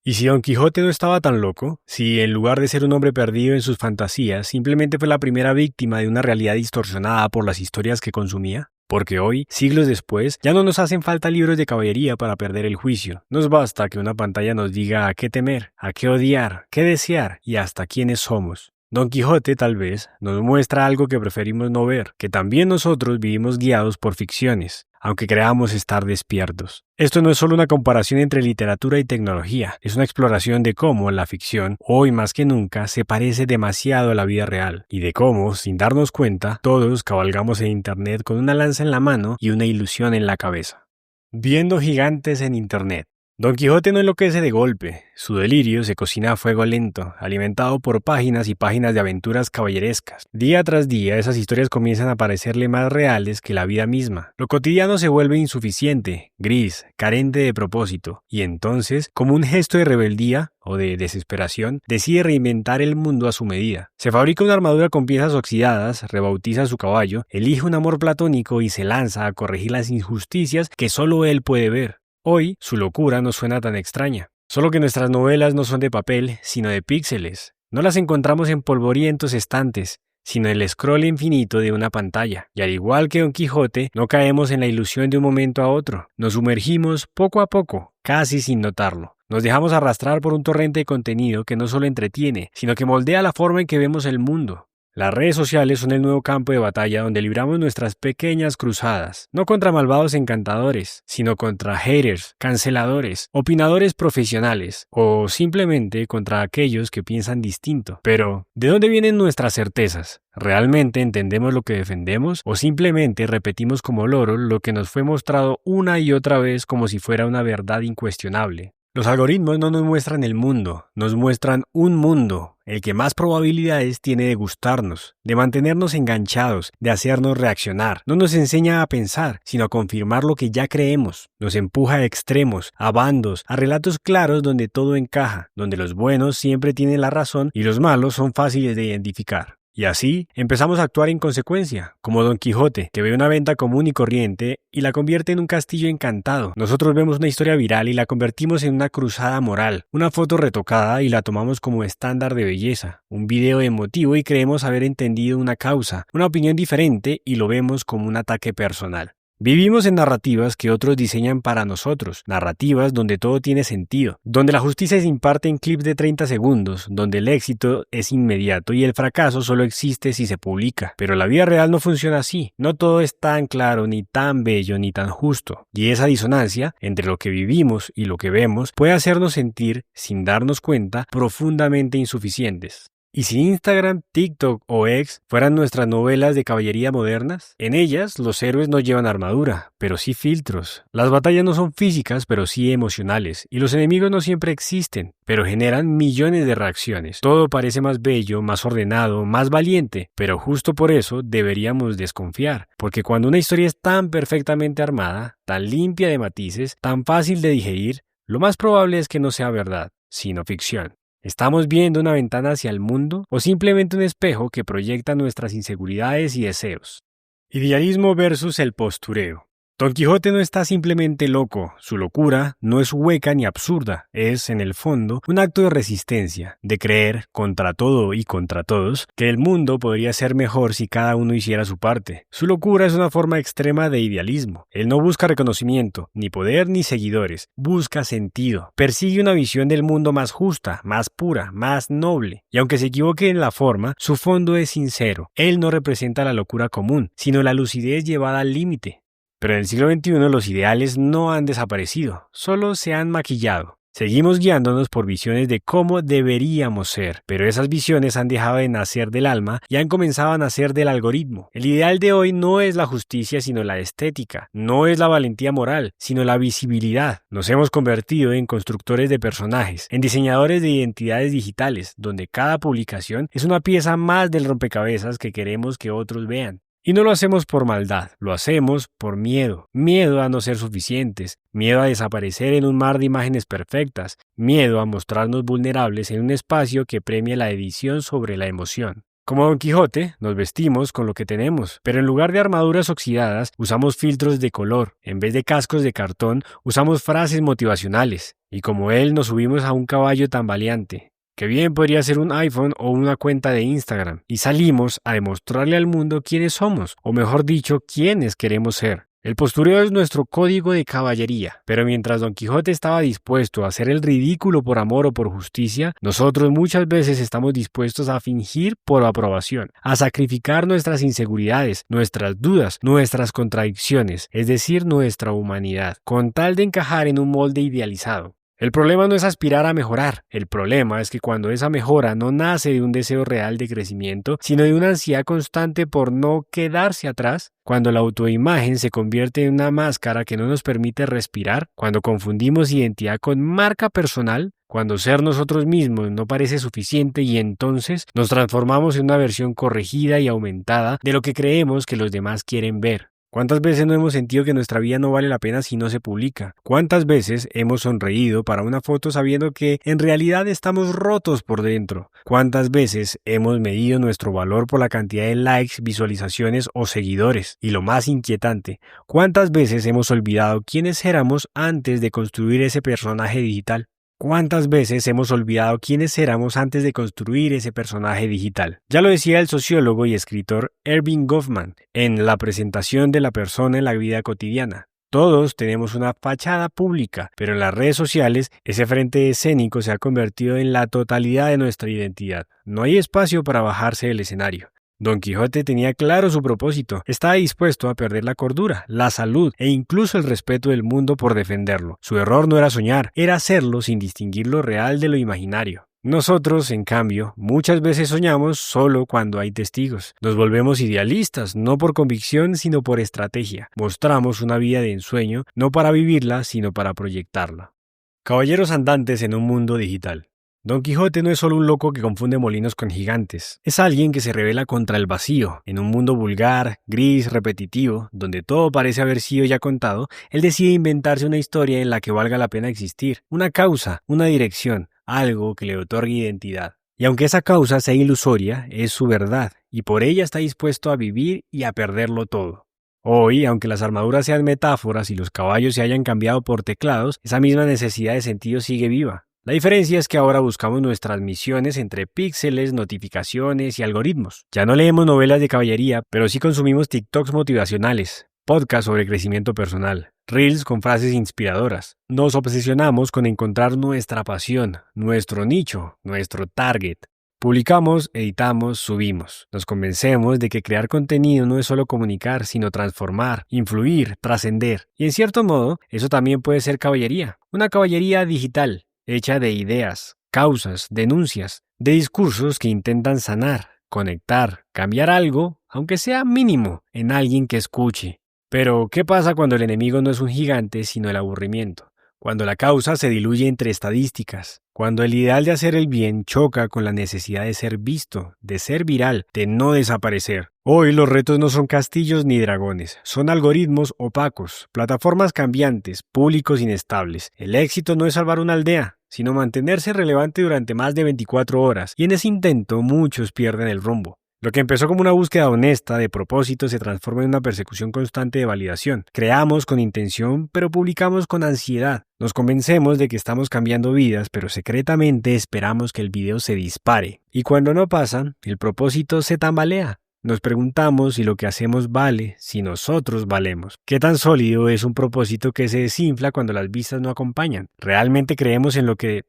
¿Y si Don Quijote no estaba tan loco? Si en lugar de ser un hombre perdido en sus fantasías, simplemente fue la primera víctima de una realidad distorsionada por las historias que consumía. Porque hoy, siglos después, ya no nos hacen falta libros de caballería para perder el juicio. Nos basta que una pantalla nos diga a qué temer, a qué odiar, qué desear y hasta quiénes somos. Don Quijote, tal vez, nos muestra algo que preferimos no ver, que también nosotros vivimos guiados por ficciones, aunque creamos estar despiertos. Esto no es solo una comparación entre literatura y tecnología, es una exploración de cómo la ficción, hoy más que nunca, se parece demasiado a la vida real, y de cómo, sin darnos cuenta, todos cabalgamos en Internet con una lanza en la mano y una ilusión en la cabeza. Viendo gigantes en Internet. Don Quijote no enloquece de golpe, su delirio se cocina a fuego lento, alimentado por páginas y páginas de aventuras caballerescas. Día tras día esas historias comienzan a parecerle más reales que la vida misma. Lo cotidiano se vuelve insuficiente, gris, carente de propósito, y entonces, como un gesto de rebeldía o de desesperación, decide reinventar el mundo a su medida. Se fabrica una armadura con piezas oxidadas, rebautiza su caballo, elige un amor platónico y se lanza a corregir las injusticias que solo él puede ver. Hoy, su locura no suena tan extraña, solo que nuestras novelas no son de papel, sino de píxeles. No las encontramos en polvorientos estantes, sino en el scroll infinito de una pantalla. Y al igual que Don Quijote, no caemos en la ilusión de un momento a otro. Nos sumergimos poco a poco, casi sin notarlo. Nos dejamos arrastrar por un torrente de contenido que no solo entretiene, sino que moldea la forma en que vemos el mundo. Las redes sociales son el nuevo campo de batalla donde libramos nuestras pequeñas cruzadas, no contra malvados encantadores, sino contra haters, canceladores, opinadores profesionales o simplemente contra aquellos que piensan distinto. Pero, ¿de dónde vienen nuestras certezas? ¿Realmente entendemos lo que defendemos o simplemente repetimos como loros lo que nos fue mostrado una y otra vez como si fuera una verdad incuestionable? Los algoritmos no nos muestran el mundo, nos muestran un mundo, el que más probabilidades tiene de gustarnos, de mantenernos enganchados, de hacernos reaccionar. No nos enseña a pensar, sino a confirmar lo que ya creemos. Nos empuja a extremos, a bandos, a relatos claros donde todo encaja, donde los buenos siempre tienen la razón y los malos son fáciles de identificar. Y así empezamos a actuar en consecuencia, como Don Quijote, que ve una venta común y corriente y la convierte en un castillo encantado. Nosotros vemos una historia viral y la convertimos en una cruzada moral, una foto retocada y la tomamos como estándar de belleza, un video emotivo y creemos haber entendido una causa, una opinión diferente y lo vemos como un ataque personal. Vivimos en narrativas que otros diseñan para nosotros, narrativas donde todo tiene sentido, donde la justicia se imparte en clips de 30 segundos, donde el éxito es inmediato y el fracaso solo existe si se publica. Pero la vida real no funciona así, no todo es tan claro, ni tan bello, ni tan justo. Y esa disonancia entre lo que vivimos y lo que vemos puede hacernos sentir, sin darnos cuenta, profundamente insuficientes. ¿Y si Instagram, TikTok o X fueran nuestras novelas de caballería modernas? En ellas, los héroes no llevan armadura, pero sí filtros. Las batallas no son físicas, pero sí emocionales. Y los enemigos no siempre existen, pero generan millones de reacciones. Todo parece más bello, más ordenado, más valiente, pero justo por eso deberíamos desconfiar. Porque cuando una historia es tan perfectamente armada, tan limpia de matices, tan fácil de digerir, lo más probable es que no sea verdad, sino ficción. ¿Estamos viendo una ventana hacia el mundo o simplemente un espejo que proyecta nuestras inseguridades y deseos? Idealismo versus el postureo. Don Quijote no está simplemente loco, su locura no es hueca ni absurda, es, en el fondo, un acto de resistencia, de creer, contra todo y contra todos, que el mundo podría ser mejor si cada uno hiciera su parte. Su locura es una forma extrema de idealismo. Él no busca reconocimiento, ni poder ni seguidores, busca sentido, persigue una visión del mundo más justa, más pura, más noble, y aunque se equivoque en la forma, su fondo es sincero. Él no representa la locura común, sino la lucidez llevada al límite. Pero en el siglo XXI los ideales no han desaparecido, solo se han maquillado. Seguimos guiándonos por visiones de cómo deberíamos ser, pero esas visiones han dejado de nacer del alma y han comenzado a nacer del algoritmo. El ideal de hoy no es la justicia, sino la estética. No es la valentía moral, sino la visibilidad. Nos hemos convertido en constructores de personajes, en diseñadores de identidades digitales, donde cada publicación es una pieza más del rompecabezas que queremos que otros vean. Y no lo hacemos por maldad, lo hacemos por miedo. Miedo a no ser suficientes, miedo a desaparecer en un mar de imágenes perfectas, miedo a mostrarnos vulnerables en un espacio que premia la edición sobre la emoción. Como Don Quijote, nos vestimos con lo que tenemos, pero en lugar de armaduras oxidadas, usamos filtros de color. En vez de cascos de cartón, usamos frases motivacionales. Y como él, nos subimos a un caballo tambaleante, que bien podría ser un iPhone o una cuenta de Instagram, y salimos a demostrarle al mundo quiénes somos, o mejor dicho, quiénes queremos ser. El postureo es nuestro código de caballería, pero mientras Don Quijote estaba dispuesto a hacer el ridículo por amor o por justicia, nosotros muchas veces estamos dispuestos a fingir por aprobación, a sacrificar nuestras inseguridades, nuestras dudas, nuestras contradicciones, es decir, nuestra humanidad, con tal de encajar en un molde idealizado. El problema no es aspirar a mejorar, el problema es que cuando esa mejora no nace de un deseo real de crecimiento, sino de una ansiedad constante por no quedarse atrás, cuando la autoimagen se convierte en una máscara que no nos permite respirar, cuando confundimos identidad con marca personal, cuando ser nosotros mismos no parece suficiente y entonces nos transformamos en una versión corregida y aumentada de lo que creemos que los demás quieren ver. ¿Cuántas veces no hemos sentido que nuestra vida no vale la pena si no se publica? ¿Cuántas veces hemos sonreído para una foto sabiendo que en realidad estamos rotos por dentro? ¿Cuántas veces hemos medido nuestro valor por la cantidad de likes, visualizaciones o seguidores? Y lo más inquietante, ¿cuántas veces hemos olvidado quiénes éramos antes de construir ese personaje digital? ¿Cuántas veces hemos olvidado quiénes éramos antes de construir ese personaje digital? Ya lo decía el sociólogo y escritor Erving Goffman en La presentación de la persona en la vida cotidiana. Todos tenemos una fachada pública, pero en las redes sociales ese frente escénico se ha convertido en la totalidad de nuestra identidad. No hay espacio para bajarse del escenario. Don Quijote tenía claro su propósito, estaba dispuesto a perder la cordura, la salud e incluso el respeto del mundo por defenderlo. Su error no era soñar, era hacerlo sin distinguir lo real de lo imaginario. Nosotros, en cambio, muchas veces soñamos solo cuando hay testigos. Nos volvemos idealistas, no por convicción, sino por estrategia. Mostramos una vida de ensueño, no para vivirla, sino para proyectarla. Caballeros andantes en un mundo digital. Don Quijote no es solo un loco que confunde molinos con gigantes, es alguien que se rebela contra el vacío. En un mundo vulgar, gris, repetitivo, donde todo parece haber sido ya contado, él decide inventarse una historia en la que valga la pena existir, una causa, una dirección, algo que le otorgue identidad. Y aunque esa causa sea ilusoria, es su verdad, y por ella está dispuesto a vivir y a perderlo todo. Hoy, aunque las armaduras sean metáforas y los caballos se hayan cambiado por teclados, esa misma necesidad de sentido sigue viva. La diferencia es que ahora buscamos nuestras misiones entre píxeles, notificaciones y algoritmos. Ya no leemos novelas de caballería, pero sí consumimos TikToks motivacionales, podcasts sobre crecimiento personal, reels con frases inspiradoras. Nos obsesionamos con encontrar nuestra pasión, nuestro nicho, nuestro target. Publicamos, editamos, subimos. Nos convencemos de que crear contenido no es solo comunicar, sino transformar, influir, trascender. Y en cierto modo, eso también puede ser caballería. Una caballería digital, hecha de ideas, causas, denuncias, de discursos que intentan sanar, conectar, cambiar algo, aunque sea mínimo, en alguien que escuche. Pero, ¿qué pasa cuando el enemigo no es un gigante, sino el aburrimiento? Cuando la causa se diluye entre estadísticas, cuando el ideal de hacer el bien choca con la necesidad de ser visto, de ser viral, de no desaparecer. Hoy los retos no son castillos ni dragones, son algoritmos opacos, plataformas cambiantes, públicos inestables. El éxito no es salvar una aldea, sino mantenerse relevante durante más de 24 horas, y en ese intento muchos pierden el rumbo. Lo que empezó como una búsqueda honesta de propósito se transforma en una persecución constante de validación. Creamos con intención, pero publicamos con ansiedad. Nos convencemos de que estamos cambiando vidas, pero secretamente esperamos que el video se dispare. Y cuando no pasa, el propósito se tambalea. Nos preguntamos si lo que hacemos vale, si nosotros valemos. ¿Qué tan sólido es un propósito que se desinfla cuando las vistas no acompañan? ¿Realmente creemos en lo que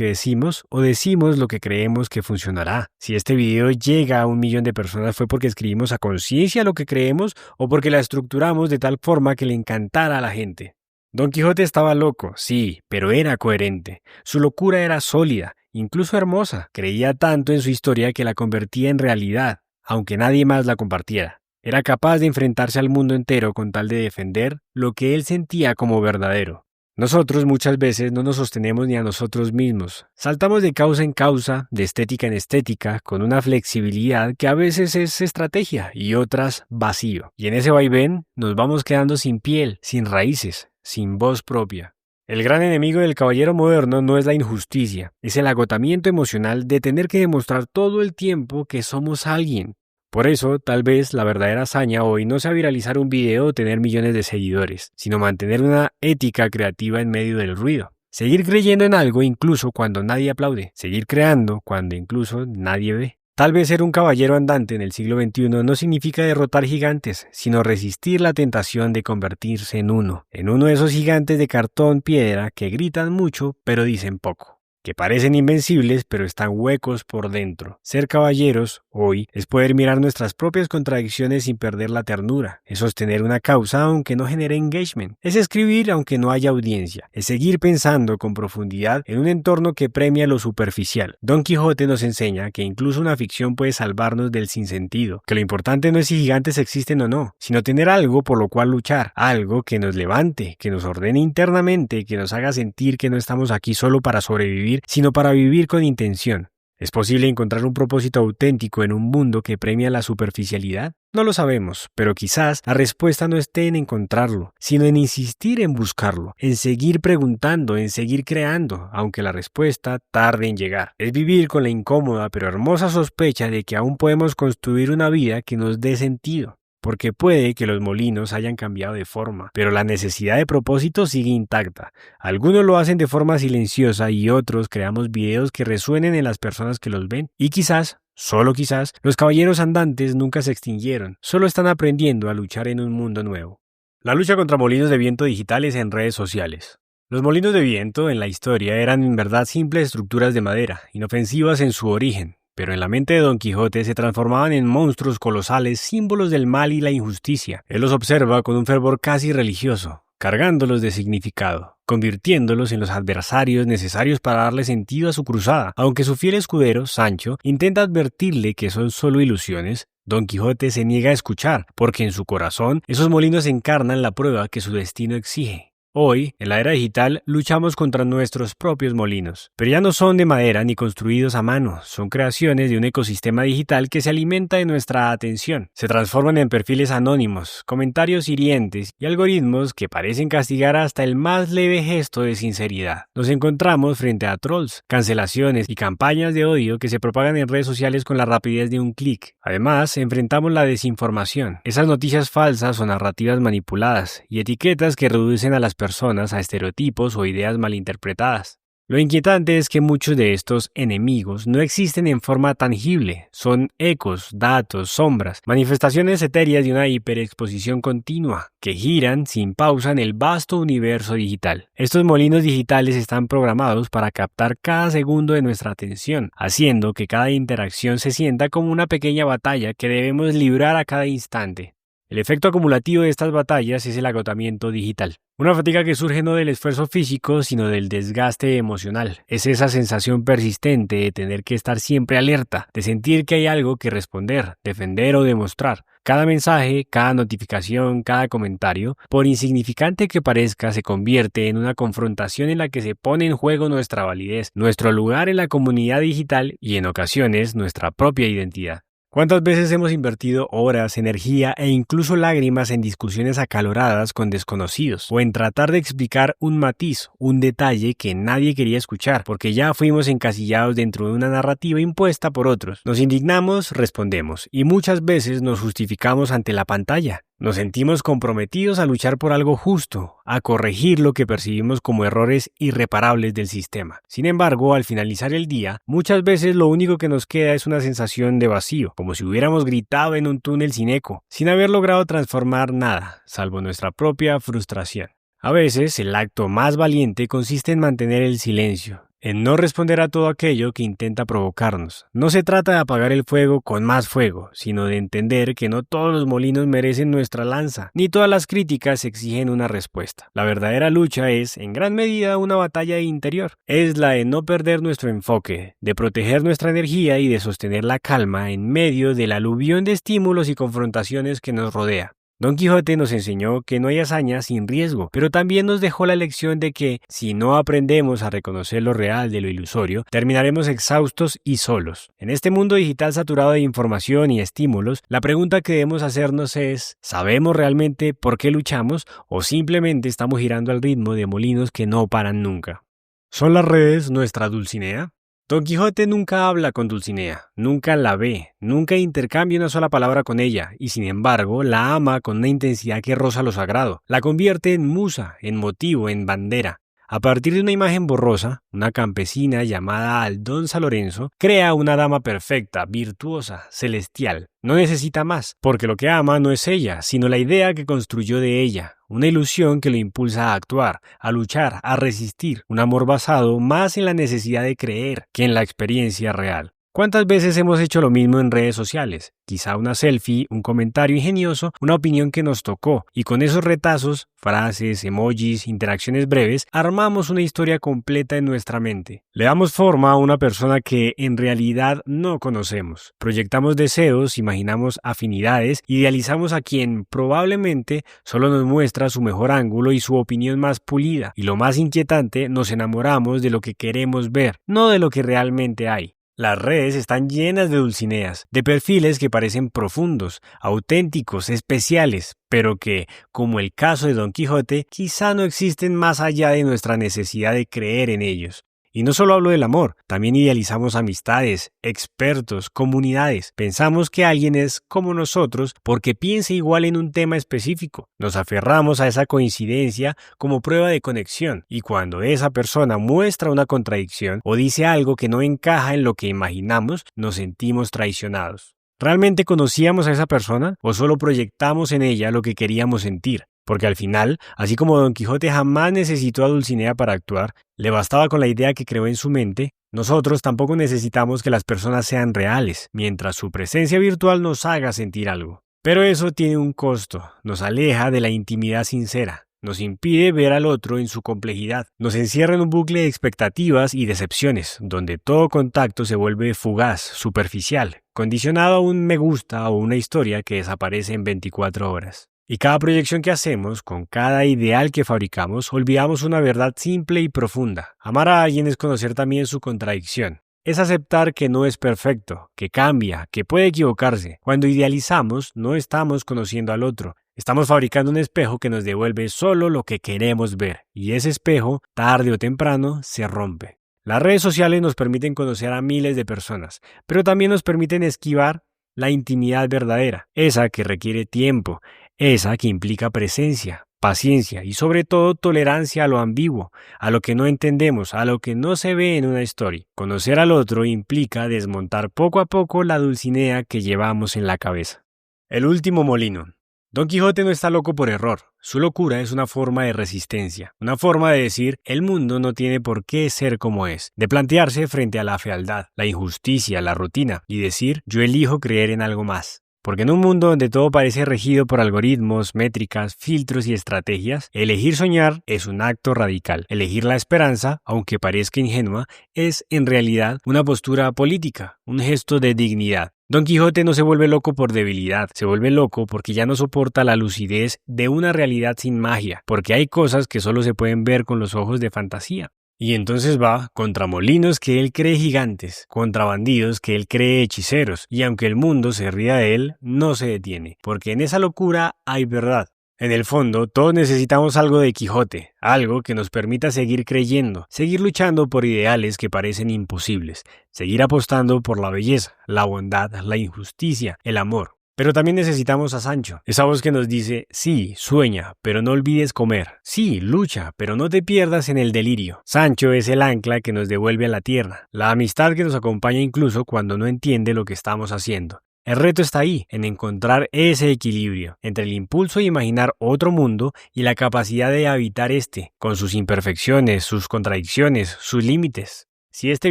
decimos o decimos lo que creemos que funcionará? Si este video llega a 1 millón de personas fue porque escribimos a conciencia lo que creemos o porque la estructuramos de tal forma que le encantara a la gente. Don Quijote estaba loco, sí, pero era coherente. Su locura era sólida, incluso hermosa. Creía tanto en su historia que la convertía en realidad, aunque nadie más la compartiera. Era capaz de enfrentarse al mundo entero con tal de defender lo que él sentía como verdadero. Nosotros muchas veces no nos sostenemos ni a nosotros mismos. Saltamos de causa en causa, de estética en estética, con una flexibilidad que a veces es estrategia y otras vacío. Y en ese vaivén nos vamos quedando sin piel, sin raíces, sin voz propia. El gran enemigo del caballero moderno no es la injusticia, es el agotamiento emocional de tener que demostrar todo el tiempo que somos alguien. Por eso, tal vez la verdadera hazaña hoy no sea viralizar un video o tener millones de seguidores, sino mantener una ética creativa en medio del ruido. Seguir creyendo en algo incluso cuando nadie aplaude, seguir creando cuando incluso nadie ve. Tal vez ser un caballero andante en el siglo XXI no significa derrotar gigantes, sino resistir la tentación de convertirse en uno de esos gigantes de cartón piedra que gritan mucho pero dicen poco, que parecen invencibles pero están huecos por dentro. Ser caballeros hoy es poder mirar nuestras propias contradicciones sin perder la ternura, es sostener una causa aunque no genere engagement, es escribir aunque no haya audiencia, es seguir pensando con profundidad en un entorno que premia lo superficial. Don Quijote nos enseña que incluso una ficción puede salvarnos del sinsentido, que lo importante no es si gigantes existen o no, sino tener algo por lo cual luchar, algo que nos levante, que nos ordene internamente, que nos haga sentir que no estamos aquí solo para sobrevivir, sino para vivir con intención. ¿Es posible encontrar un propósito auténtico en un mundo que premia la superficialidad? No lo sabemos, pero quizás la respuesta no esté en encontrarlo, sino en insistir en buscarlo, en seguir preguntando, en seguir creando, aunque la respuesta tarde en llegar. Es vivir con la incómoda pero hermosa sospecha de que aún podemos construir una vida que nos dé sentido. Porque puede que los molinos hayan cambiado de forma, pero la necesidad de propósito sigue intacta. Algunos lo hacen de forma silenciosa y otros creamos videos que resuenen en las personas que los ven. Y quizás, solo quizás, los caballeros andantes nunca se extinguieron, solo están aprendiendo a luchar en un mundo nuevo. La lucha contra molinos de viento digitales en redes sociales. Los molinos de viento en la historia eran en verdad simples estructuras de madera, inofensivas en su origen. Pero en la mente de Don Quijote se transformaban en monstruos colosales, símbolos del mal y la injusticia. Él los observa con un fervor casi religioso, cargándolos de significado, convirtiéndolos en los adversarios necesarios para darle sentido a su cruzada. Aunque su fiel escudero, Sancho, intenta advertirle que son solo ilusiones, Don Quijote se niega a escuchar, porque en su corazón esos molinos encarnan la prueba que su destino exige. Hoy, en la era digital, luchamos contra nuestros propios molinos, pero ya no son de madera ni construidos a mano, son creaciones de un ecosistema digital que se alimenta de nuestra atención. Se transforman en perfiles anónimos, comentarios hirientes y algoritmos que parecen castigar hasta el más leve gesto de sinceridad. Nos encontramos frente a trolls, cancelaciones y campañas de odio que se propagan en redes sociales con la rapidez de un clic. Además, enfrentamos la desinformación, esas noticias falsas o narrativas manipuladas y etiquetas que reducen a las personas a estereotipos o ideas malinterpretadas. Lo inquietante es que muchos de estos enemigos no existen en forma tangible, son ecos, datos, sombras, manifestaciones etéreas de una hiperexposición continua, que giran sin pausa en el vasto universo digital. Estos molinos digitales están programados para captar cada segundo de nuestra atención, haciendo que cada interacción se sienta como una pequeña batalla que debemos librar a cada instante. El efecto acumulativo de estas batallas es el agotamiento digital. Una fatiga que surge no del esfuerzo físico, sino del desgaste emocional. Es esa sensación persistente de tener que estar siempre alerta, de sentir que hay algo que responder, defender o demostrar. Cada mensaje, cada notificación, cada comentario, por insignificante que parezca, se convierte en una confrontación en la que se pone en juego nuestra validez, nuestro lugar en la comunidad digital y en ocasiones nuestra propia identidad. ¿Cuántas veces hemos invertido horas, energía e incluso lágrimas en discusiones acaloradas con desconocidos o en tratar de explicar un matiz, un detalle que nadie quería escuchar porque ya fuimos encasillados dentro de una narrativa impuesta por otros? Nos indignamos, respondemos y muchas veces nos justificamos ante la pantalla. Nos sentimos comprometidos a luchar por algo justo, a corregir lo que percibimos como errores irreparables del sistema. Sin embargo, al finalizar el día, muchas veces lo único que nos queda es una sensación de vacío, como si hubiéramos gritado en un túnel sin eco, sin haber logrado transformar nada, salvo nuestra propia frustración. A veces, el acto más valiente consiste en mantener el silencio, en no responder a todo aquello que intenta provocarnos. No se trata de apagar el fuego con más fuego, sino de entender que no todos los molinos merecen nuestra lanza, ni todas las críticas exigen una respuesta. La verdadera lucha es, en gran medida, una batalla interior. Es la de no perder nuestro enfoque, de proteger nuestra energía y de sostener la calma en medio del aluvión de estímulos y confrontaciones que nos rodea. Don Quijote nos enseñó que no hay hazaña sin riesgo, pero también nos dejó la lección de que, si no aprendemos a reconocer lo real de lo ilusorio, terminaremos exhaustos y solos. En este mundo digital saturado de información y estímulos, la pregunta que debemos hacernos es, ¿sabemos realmente por qué luchamos o simplemente estamos girando al ritmo de molinos que no paran nunca? ¿Son las redes nuestra Dulcinea? Don Quijote nunca habla con Dulcinea, nunca la ve, nunca intercambia una sola palabra con ella, y sin embargo la ama con una intensidad que roza lo sagrado, la convierte en musa, en motivo, en bandera. A partir de una imagen borrosa, una campesina llamada Aldonza Lorenzo crea una dama perfecta, virtuosa, celestial. No necesita más, porque lo que ama no es ella, sino la idea que construyó de ella, una ilusión que lo impulsa a actuar, a luchar, a resistir, un amor basado más en la necesidad de creer que en la experiencia real. ¿Cuántas veces hemos hecho lo mismo en redes sociales? Quizá una selfie, un comentario ingenioso, una opinión que nos tocó, y con esos retazos, frases, emojis, interacciones breves, armamos una historia completa en nuestra mente. Le damos forma a una persona que en realidad no conocemos. Proyectamos deseos, imaginamos afinidades, idealizamos a quien probablemente solo nos muestra su mejor ángulo y su opinión más pulida, y lo más inquietante, nos enamoramos de lo que queremos ver, no de lo que realmente hay. Las redes están llenas de Dulcineas, de perfiles que parecen profundos, auténticos, especiales, pero que, como el caso de Don Quijote, quizá no existen más allá de nuestra necesidad de creer en ellos. Y no solo hablo del amor, también idealizamos amistades, expertos, comunidades. Pensamos que alguien es como nosotros porque piensa igual en un tema específico. Nos aferramos a esa coincidencia como prueba de conexión, y cuando esa persona muestra una contradicción o dice algo que no encaja en lo que imaginamos, nos sentimos traicionados. ¿Realmente conocíamos a esa persona o solo proyectamos en ella lo que queríamos sentir? Porque al final, así como Don Quijote jamás necesitó a Dulcinea para actuar, le bastaba con la idea que creó en su mente, nosotros tampoco necesitamos que las personas sean reales, mientras su presencia virtual nos haga sentir algo. Pero eso tiene un costo, nos aleja de la intimidad sincera, nos impide ver al otro en su complejidad, nos encierra en un bucle de expectativas y decepciones, donde todo contacto se vuelve fugaz, superficial, condicionado a un me gusta o una historia que desaparece en 24 horas. Y cada proyección que hacemos, con cada ideal que fabricamos, olvidamos una verdad simple y profunda. Amar a alguien es conocer también su contradicción. Es aceptar que no es perfecto, que cambia, que puede equivocarse. Cuando idealizamos, no estamos conociendo al otro. Estamos fabricando un espejo que nos devuelve solo lo que queremos ver. Y ese espejo, tarde o temprano, se rompe. Las redes sociales nos permiten conocer a miles de personas, pero también nos permiten esquivar la intimidad verdadera, esa que requiere tiempo, esa que implica presencia, paciencia y sobre todo tolerancia a lo ambiguo, a lo que no entendemos, a lo que no se ve en una historia. Conocer al otro implica desmontar poco a poco la Dulcinea que llevamos en la cabeza. El último molino. Don Quijote no está loco por error. Su locura es una forma de resistencia, una forma de decir el mundo no tiene por qué ser como es, de plantearse frente a la fealdad, la injusticia, la rutina y decir yo elijo creer en algo más. Porque en un mundo donde todo parece regido por algoritmos, métricas, filtros y estrategias, elegir soñar es un acto radical. Elegir la esperanza, aunque parezca ingenua, es en realidad una postura política, un gesto de dignidad. Don Quijote no se vuelve loco por debilidad, se vuelve loco porque ya no soporta la lucidez de una realidad sin magia, porque hay cosas que solo se pueden ver con los ojos de fantasía. Y entonces va contra molinos que él cree gigantes, contra bandidos que él cree hechiceros, y aunque el mundo se ría de él, no se detiene, porque en esa locura hay verdad. En el fondo, todos necesitamos algo de Quijote, algo que nos permita seguir creyendo, seguir luchando por ideales que parecen imposibles, seguir apostando por la belleza, la bondad, la injusticia, el amor. Pero también necesitamos a Sancho, esa voz que nos dice, sí, sueña, pero no olvides comer. Sí, lucha, pero no te pierdas en el delirio. Sancho es el ancla que nos devuelve a la tierra, la amistad que nos acompaña incluso cuando no entiende lo que estamos haciendo. El reto está ahí, en encontrar ese equilibrio entre el impulso de imaginar otro mundo y la capacidad de habitar este, con sus imperfecciones, sus contradicciones, sus límites. Si este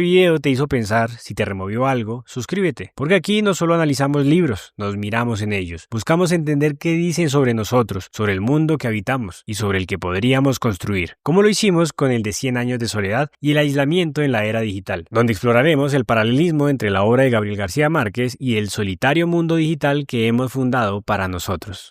video te hizo pensar, si te removió algo, suscríbete, porque aquí no solo analizamos libros, nos miramos en ellos, buscamos entender qué dicen sobre nosotros, sobre el mundo que habitamos y sobre el que podríamos construir, como lo hicimos con el de 100 años de soledad y el aislamiento en la era digital, donde exploraremos el paralelismo entre la obra de Gabriel García Márquez y el solitario mundo digital que hemos fundado para nosotros.